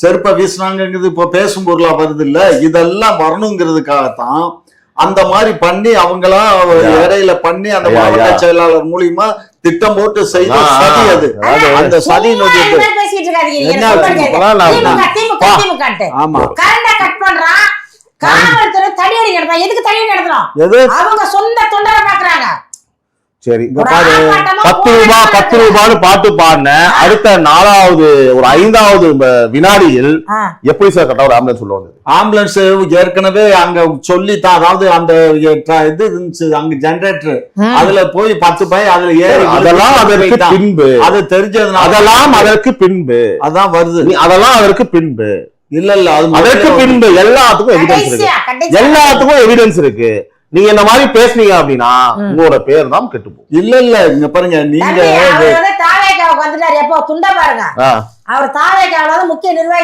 செருப்பை வீசினாங்கிறது இப்போ பேசும் பொருளா வருது இல்ல, இதெல்லாம் வரணுங்கிறதுக்காகத்தான் அந்த மாதிரி பண்ணி அவங்களா இடையில பண்ணி அந்த மாவட்ட செயலாளர் மூலியமா திட்டம் போட்டு செய்த சதி. அது அந்த சதியினுடைய ஆமா சரி, இங்க பாரு, 10 ரூபான்னு பாட்டு பாடின அடுத்த 4வது ஒரு 5வது வினாடியில் எப்படி சார் கரெக்டா ஒரு ஆம்புலன்ஸ் சொல்லுவாங்க? ஆம்புலன்ஸ் ஏற்கனவே அங்க சொல்லித்தான், அதாவது அந்த இது இருந்துச்சு அங்க ஜெனரேட்டர், அதுல போய் 10 பை அதுல ஏறி, அதெல்லாம் அதற்கு பின்பு, அது தெரிஞ்சதுனால அதெல்லாம் அதற்கு பின்பு அதான் வருது. அதெல்லாம் அதற்கு பின்பு இல்ல இல்ல, அது அதற்கு பின்பு எல்லாத்துக்கும் எவிடன்ஸ் இருக்கு, எல்லாத்துக்கும் எவிடன்ஸ் இருக்கு. நீங்க இந்த மாதிரி பேசுனீங்க அப்படின்னா உங்களோட பேர் தான் கெட்டுப்போம். இல்ல இல்ல, இங்க பாருங்க, நீங்க தாவேக்காவுக்கு வந்துட்டாரு எப்போ துண்ட பாருங்க, அவர் தாவேக்காவில முக்கிய நிர்வாகி